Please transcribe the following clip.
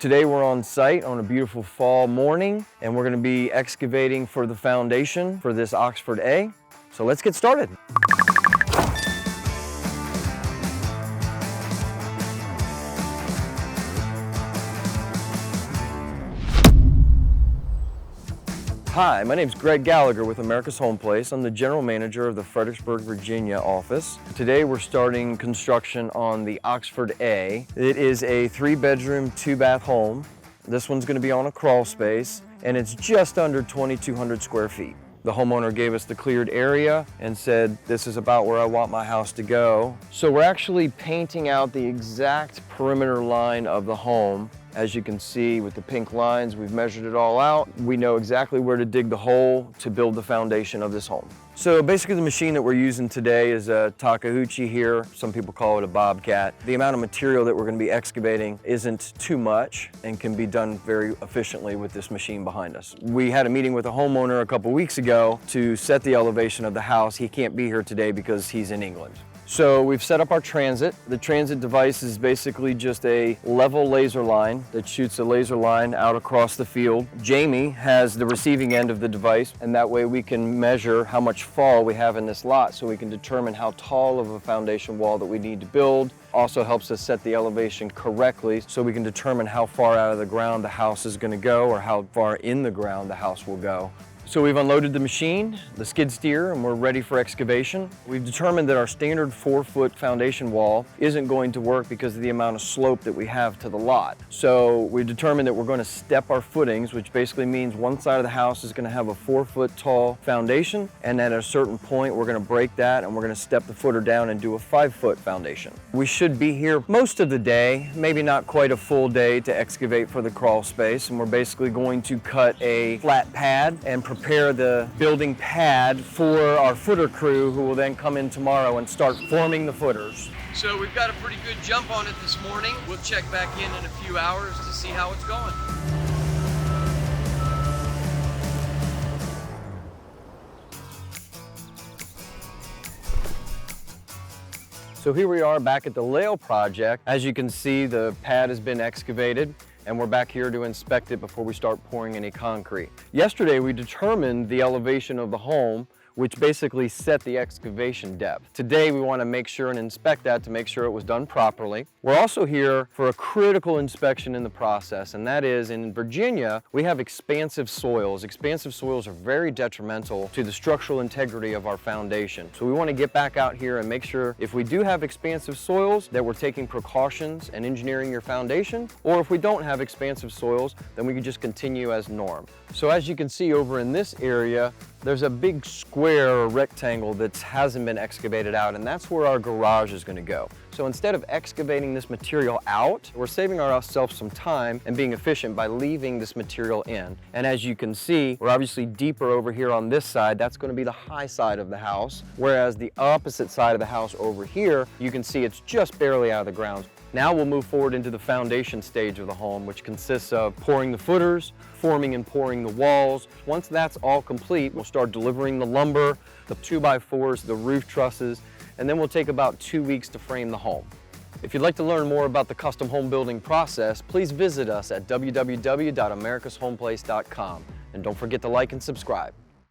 Today we're on site on a beautiful fall morning, and we're going to be excavating for the foundation for this Oxford A. So let's get started. Hi, my name is Greg Gallagher with America's Home Place. I'm the general manager of the Fredericksburg, Virginia office. Today we're starting construction on the Oxford A. It is a 3-bedroom, 2-bath home. This one's going to be on a crawl space, and it's just under 2,200 square feet. The homeowner gave us the cleared area and said, this is about where I want my house to go. So we're actually painting out the exact perimeter line of the home. As you can see with the pink lines, we've measured it all out. We know exactly where to dig the hole to build the foundation of this home. So basically the machine that we're using today is a Takeuchi here. Some people call it a Bobcat. The amount of material that we're going to be excavating isn't too much and can be done very efficiently with this machine behind us. We had a meeting with a homeowner a couple weeks ago to set the elevation of the house. He can't be here today because he's in England. So we've set up our transit. The transit device is basically just a level laser line that shoots a laser line out across the field. Jamie has the receiving end of the device, and that way we can measure how much fall we have in this lot so we can determine how tall of a foundation wall that we need to build. Also helps us set the elevation correctly so we can determine how far out of the ground the house is going to go or how far in the ground the house will go. So we've unloaded the machine, the skid steer, and we're ready for excavation. We've determined that our standard 4-foot foundation wall isn't going to work because of the amount of slope that we have to the lot. So we determined that we're going to step our footings, which basically means one side of the house is going to have a 4-foot tall foundation, and at a certain point we're going to break that and we're going to step the footer down and do a 5-foot foundation. We should be here most of the day, maybe not quite a full day, to excavate for the crawl space, and we're basically going to cut a flat pad and prepare the building pad for our footer crew, who will then come in tomorrow and start forming the footers. So we've got a pretty good jump on it this morning. We'll check back in a few hours to see how it's going. So here we are back at the Lail project. As you can see, the pad has been excavated, and we're back here to inspect it before we start pouring any concrete. Yesterday we determined the elevation of the home, which basically set the excavation depth. Today we want to make sure and inspect that to make sure it was done properly. We're also here for a critical inspection in the process, and that is, in Virginia we have expansive soils. Expansive soils are very detrimental to the structural integrity of our foundation. So we want to get back out here and make sure if we do have expansive soils that we're taking precautions and engineering your foundation, or if we don't have expansive soils, then we can just continue as norm. So as you can see over in this area, there's a big square or rectangle that hasn't been excavated out, and that's where our garage is going to go. So instead of excavating this material out, we're saving ourselves some time and being efficient by leaving this material in. And as you can see, we're obviously deeper over here on this side. That's going to be the high side of the house, whereas the opposite side of the house over here, you can see it's just barely out of the ground. Now we'll move forward into the foundation stage of the home, which consists of pouring the footers, forming and pouring the walls. Once that's all complete, we'll start delivering the lumber, the 2x4s, the roof trusses, and then we'll take about 2 weeks to frame the home. If you'd like to learn more about the custom home building process, please visit us at www.americashomeplace.com. And don't forget to like and subscribe.